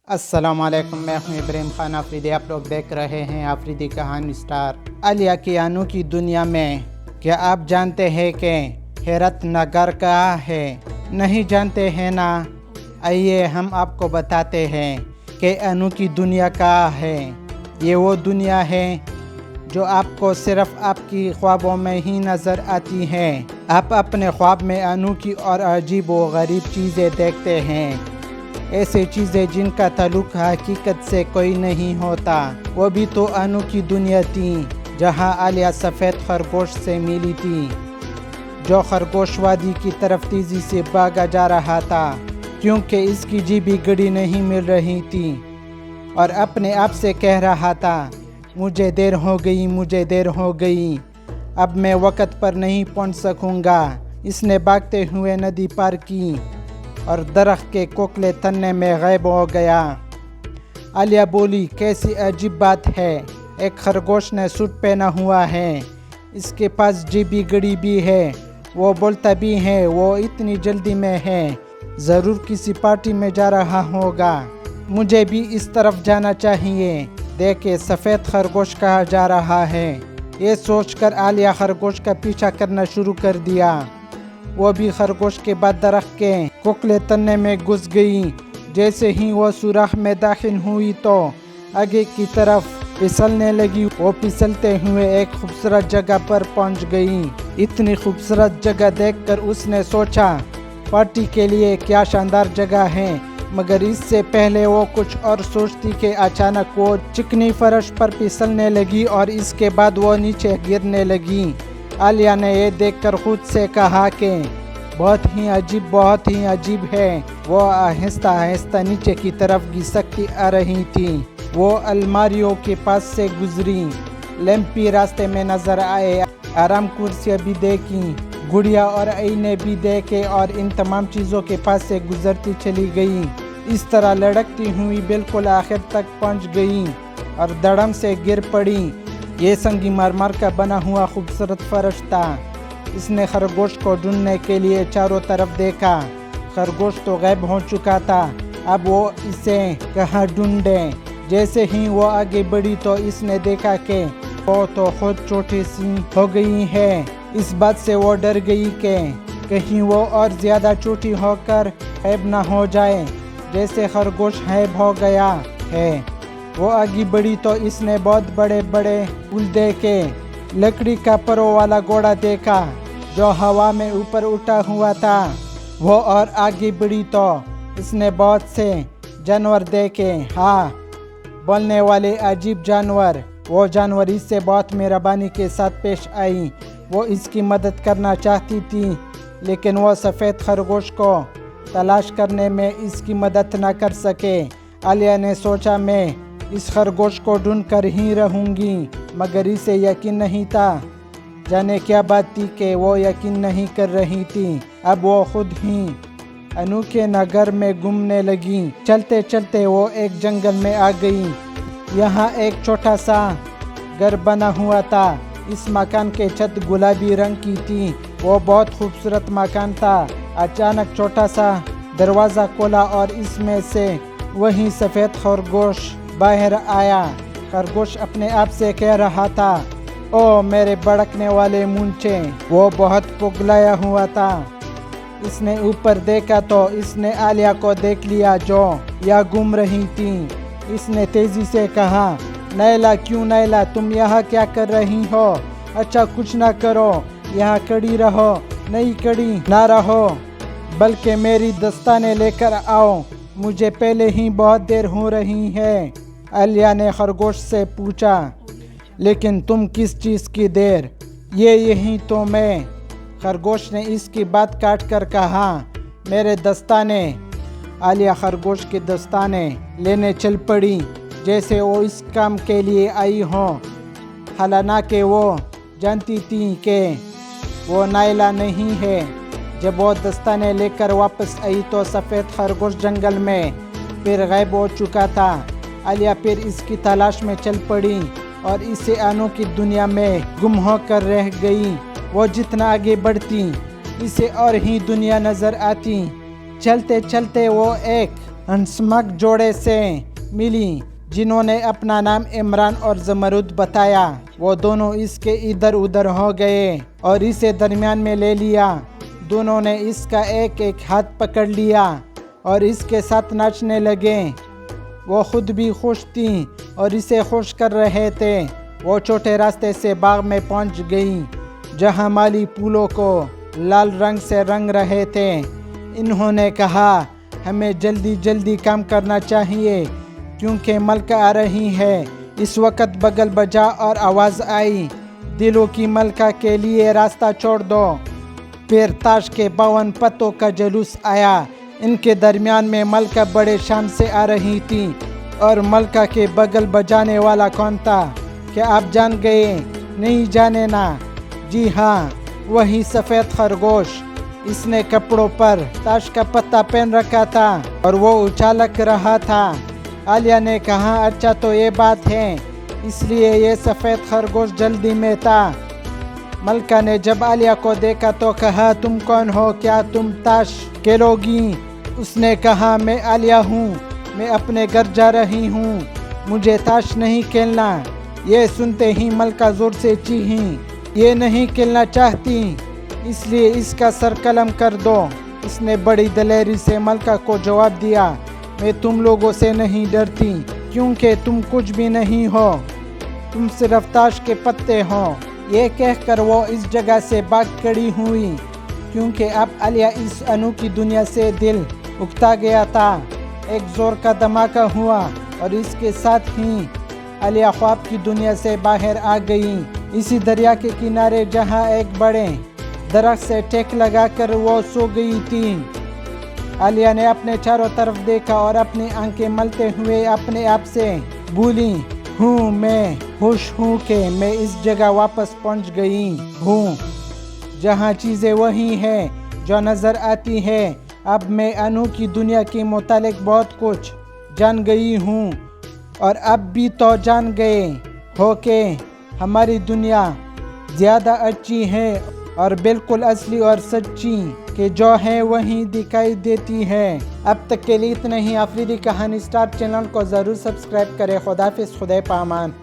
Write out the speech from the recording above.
अस्सलाम वालेकुम, मैं हूं इब्राहिम खान आफरीदी। आप लोग देख रहे हैं आफरीदी कहानी स्टार। आलिया की अनोखी दुनिया में क्या आप जानते हैं कि हैरत नगर कहाँ है? नहीं जानते हैं ना? आइए हम आपको बताते हैं कि अनोखी दुनिया कहाँ है। ये वो दुनिया है जो आपको सिर्फ आपकी ख्वाबों में ही नज़र आती है। आप अपने ख्वाब में अनोखी और अजीब व गरीब चीज़ें देखते हैं, ऐसे चीज़ें जिनका ताल्लुक हकीकत से कोई नहीं होता। वो भी तो अनोखी दुनिया थी जहाँ आलिया सफ़ेद खरगोश से मिली थी, जो खरगोशवादी की तरफ तेज़ी से भागा जा रहा था क्योंकि इसकी जीभी घड़ी नहीं मिल रही थी और अपने आप से कह रहा था, मुझे देर हो गई, मुझे देर हो गई, अब मैं वक़्त पर नहीं पहुंच सकूंगा। इसने भागते हुए नदी पार की और दरख्त के कोकले तन्ने में गायब हो गया। आलिया बोली, कैसी अजीब बात है, एक खरगोश ने सूट पहना हुआ है, इसके पास जीभी घड़ी भी है, वो बोलता भी है, वो इतनी जल्दी में है, ज़रूर किसी पार्टी में जा रहा होगा, मुझे भी इस तरफ जाना चाहिए। देखे सफ़ेद खरगोश कहाँ जा रहा है। ये सोचकर आलिया खरगोश का पीछा करना शुरू कर दिया। वो भी खरगोश के बाद दरख्त के कोकले तन्ने में घुस गई। जैसे ही वो सुराख में दाखिल हुई तो आगे की तरफ फिसलने लगी। वो फिसलते हुए एक खूबसूरत जगह पर पहुंच गई। इतनी खूबसूरत जगह देखकर उसने सोचा, पार्टी के लिए क्या शानदार जगह है, मगर इससे पहले वो कुछ और सोचती कि अचानक वो चिकनी फर्श पर फिसलने लगी और इसके बाद वो नीचे गिरने लगी। आलिया ने ये देखकर खुद से कहा कि बहुत ही अजीब है। वो आहिस्ता आहिस्ता नीचे की तरफ घिसकती आ रही थी। वो अलमारियों के पास से गुजरी, लैंपी रास्ते में नजर आए, आराम कुर्सियाँ भी देखी, गुड़िया और आईने भी देखे और इन तमाम चीज़ों के पास से गुजरती चली गई। इस तरह लड़कती हुई बिल्कुल आखिर तक पहुंच गई और धड़म से गिर पड़ी। ये संगी मरमर का बना हुआ खूबसूरत फर्श था। इसने खरगोश को ढूंढने के लिए चारों तरफ देखा। खरगोश तो गायब हो चुका था, अब वो इसे कहाँ ढूंढे। जैसे ही वो आगे बढ़ी तो इसने देखा कि वो तो खुद छोटी सी हो गई है। इस बात से वो डर गई कि कहीं वो और ज़्यादा छोटी होकर गायब न हो जाए, जैसे खरगोश गायब हो गया है। वो आगे बढ़ी तो इसने बहुत बड़े बड़े पुल देखे, लकड़ी का परों वाला घोड़ा देखा जो हवा में ऊपर उठा हुआ था। वो और आगे बढ़ी तो इसने बहुत से जानवर देखे, हाँ, बोलने वाले अजीब जानवर। वो जानवर इससे बहुत मेहरबानी के साथ पेश आई। वो इसकी मदद करना चाहती थी, लेकिन वो सफ़ेद खरगोश को तलाश करने में इसकी मदद न कर सके। आलिया ने सोचा, मैं इस खरगोश को ढूंढ कर ही रहूंगी, मगर इसे यकीन नहीं था। जाने क्या बात थी कि वो यकीन नहीं कर रही थी। अब वो खुद ही अनोखे नगर में घूमने लगी। चलते चलते वो एक जंगल में आ गई। यहाँ एक छोटा सा घर बना हुआ था। इस मकान के छत गुलाबी रंग की थी। वो बहुत खूबसूरत मकान था। अचानक छोटा सा दरवाज़ा खोला और इसमें से वही सफ़ेद खरगोश बाहर आया। खरगोश अपने आप से कह रहा था, ओ मेरे भड़कने वाले मूंछे। वो बहुत पगलाया हुआ था। इसने ऊपर देखा तो इसने आलिया को देख लिया जो यहाँ घूम रही थी। इसने तेज़ी से कहा, नैला, क्यों नैला, तुम यहाँ क्या कर रही हो? अच्छा, कुछ ना करो, यहाँ खड़ी रहो। नहीं खड़ी ना रहो, बल्कि मेरी दस्ताने लेकर आओ, मुझे पहले ही बहुत देर हो रही है। आलिया ने खरगोश से पूछा, लेकिन तुम किस चीज़ की देर? यही तो मैं। खरगोश ने इसकी बात काट कर कहा, मेरे दस्ताने। आलिया खरगोश के दस्ताने लेने चल पड़ी, जैसे वो इस काम के लिए आई हो। हालांकि वो जानती थी कि वो नाइला नहीं है। जब वो दस्ताने लेकर वापस आई तो सफ़ेद खरगोश जंगल में फिर गायब हो चुका था। आलिया फिर इसकी तलाश में चल पड़ी और इसे अनोखी दुनिया में गुम होकर रह गई। वो जितना आगे बढ़ती इसे और ही दुनिया नज़र आती। चलते चलते वो एक हंसमक जोड़े से मिली जिन्होंने अपना नाम इमरान और जमरुद बताया। वो दोनों इसके इधर उधर हो गए और इसे दरमियान में ले लिया। दोनों ने इसका एक एक हाथ पकड़ लिया और इसके साथ नाचने लगे। वो खुद भी खुश थी और इसे खुश कर रहे थे। वो छोटे रास्ते से बाग में पहुंच गई जहां माली फूलों को लाल रंग से रंग रहे थे। इन्होंने कहा, हमें जल्दी जल्दी काम करना चाहिए क्योंकि मलका आ रही है। इस वक्त बगल बजा और आवाज़ आई, दिलों की मलका के लिए रास्ता छोड़ दो। फिर ताश के 52 पत्तों का जुलूस आया। इनके दरमियान में मलका बड़े शान से आ रही थी। और मलका के बगल बजाने वाला कौन था? क्या आप जान गए? नहीं जाने ना? जी हाँ, वही सफ़ेद खरगोश। इसने कपड़ों पर ताश का पत्ता पहन रखा था और वो उछालक रहा था। आलिया ने कहा, अच्छा तो ये बात है, इसलिए ये सफ़ेद खरगोश जल्दी में था। मलका ने जब आलिया को देखा तो कहा, तुम कौन हो? क्या तुम ताश खेलोगी? उसने कहा, मैं आलिया हूँ, मैं अपने घर जा रही हूँ, मुझे ताश नहीं खेलना। ये सुनते ही मलका ज़ोर से चीखी, ये नहीं खेलना चाहती इसलिए इसका सर कलम कर दो। इसने बड़ी दलेरी से मलका को जवाब दिया, मैं तुम लोगों से नहीं डरती क्योंकि तुम कुछ भी नहीं हो, तुम सिर्फ ताश के पत्ते हो। ये कहकर वो इस जगह से भाग खड़ी हुई क्योंकि अब आलिया इस अनोखी दुनिया से दिल उकता गया था। एक जोर का धमाका हुआ और इसके साथ ही आलिया ख्वाब की दुनिया से बाहर आ गई। इसी दरिया के किनारे जहाँ एक बड़े दरख्त से टेक लगाकर वो सो गई थी। आलिया ने अपने चारों तरफ देखा और अपनी आंखें मलते हुए अपने आप से बोली, हूँ मैं खुश हूँ कि मैं इस जगह वापस पहुँच गई हूँ जहाँ चीज़ें वही हैं जो नज़र आती है। अब मैं अनोखी दुनिया के मुतालिक बहुत कुछ जान गई हूँ और अब भी तो जान गए हो कि हमारी दुनिया ज़्यादा अच्छी है और बिल्कुल असली और सच्ची कि जो है वही दिखाई देती है। अब तक के लिए इतना ही। आफरीदी कहानी स्टार चैनल को ज़रूर सब्सक्राइब करें। खुदाफिज़, खुदा पामान।